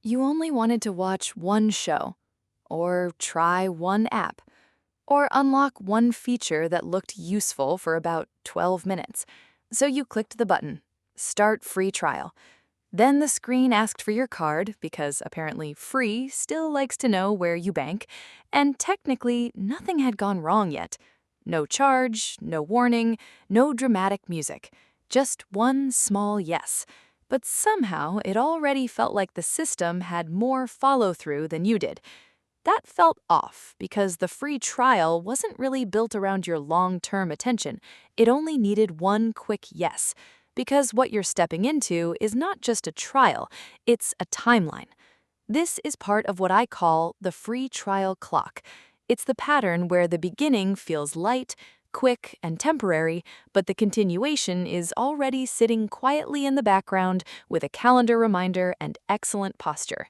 You only wanted to watch one show, or try one app, or unlock one feature that looked useful for about 12 minutes. So you clicked the button, Start Free Trial. Then the screen asked for your card, because apparently free still likes to know where you bank, and technically nothing had gone wrong yet. No charge, no warning, no dramatic music. Just one small yes. But somehow it already felt like the system had more follow-through than you did. That felt off because the free trial wasn't really built around your long-term attention. It only needed one quick yes. Because what you're stepping into is not just a trial, it's a timeline. This is part of what I call the free trial clock. It's the pattern where the beginning feels light, quick, and temporary, but the continuation is already sitting quietly in the background with a calendar reminder and excellent posture.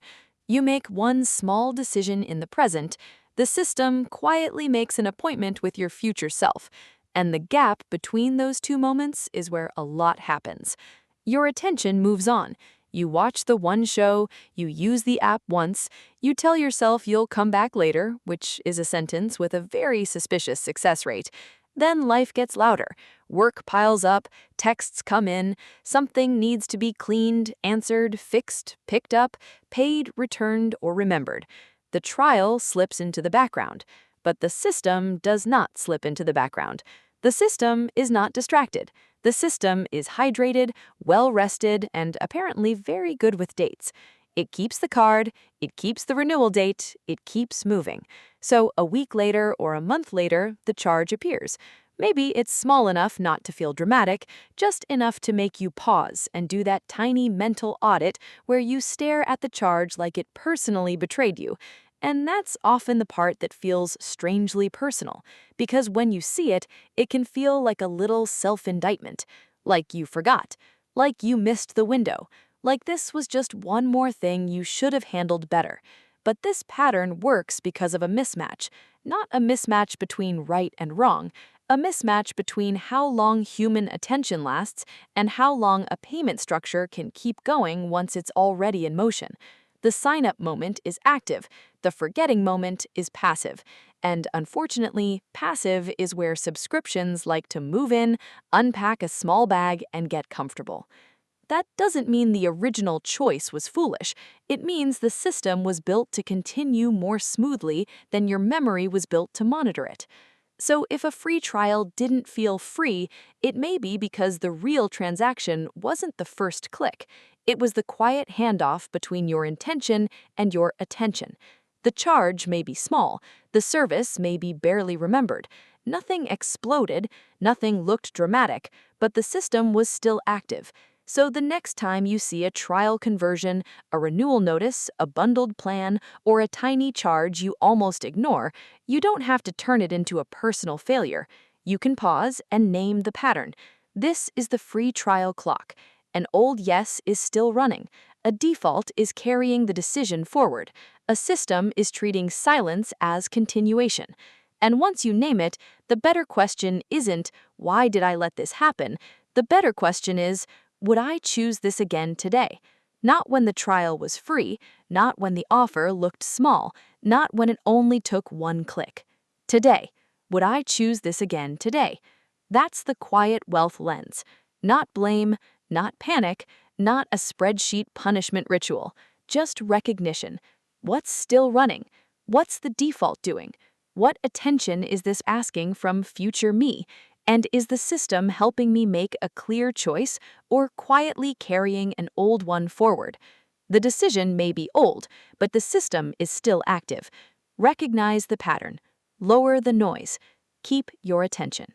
You make one small decision in the present, the system quietly makes an appointment with your future self, and the gap between those two moments is where a lot happens. Your attention moves on. You watch the one show, you use the app once, you tell yourself you'll come back later, which is a sentence with a very suspicious success rate. Then life gets louder. Work piles up, texts come in, something needs to be cleaned, answered, fixed, picked up, paid, returned, or remembered. The trial slips into the background, but the system does not slip into the background. The system is not distracted. The system is hydrated, well-rested, and apparently very good with dates. It keeps the card, it keeps the renewal date, it keeps moving. So a week later or a month later, the charge appears. Maybe it's small enough not to feel dramatic, just enough to make you pause and do that tiny mental audit where you stare at the charge like it personally betrayed you. And that's often the part that feels strangely personal, because when you see it, it can feel like a little self-indictment, like you forgot, like you missed the window, like this was just one more thing you should have handled better. But this pattern works because of a mismatch, not a mismatch between right and wrong, a mismatch between how long human attention lasts and how long a payment structure can keep going once it's already in motion. The sign-up moment is active, the forgetting moment is passive, and unfortunately, passive is where subscriptions like to move in, unpack a small bag, and get comfortable. That doesn't mean the original choice was foolish. It means the system was built to continue more smoothly than your memory was built to monitor it. So if a free trial didn't feel free, it may be because the real transaction wasn't the first click. It was the quiet handoff between your intention and your attention. The charge may be small, the service may be barely remembered. Nothing exploded, nothing looked dramatic, but the system was still active. So the next time you see a trial conversion, a renewal notice, a bundled plan, or a tiny charge you almost ignore, you don't have to turn it into a personal failure. You can pause and name the pattern. This is the free trial clock. An old yes is still running. A default is carrying the decision forward. A system is treating silence as continuation. And once you name it, the better question isn't, why did I let this happen? The better question is, would I choose this again today? Not when the trial was free, not when the offer looked small, not when it only took one click. Today, would I choose this again today? That's the quiet wealth lens. Not blame, not panic, not a spreadsheet punishment ritual, just recognition. What's still running? What's the default doing? What attention is this asking from future me? And is the system helping me make a clear choice or quietly carrying an old one forward? The decision may be old, but the system is still active. Recognize the pattern. Lower the noise. Keep your attention.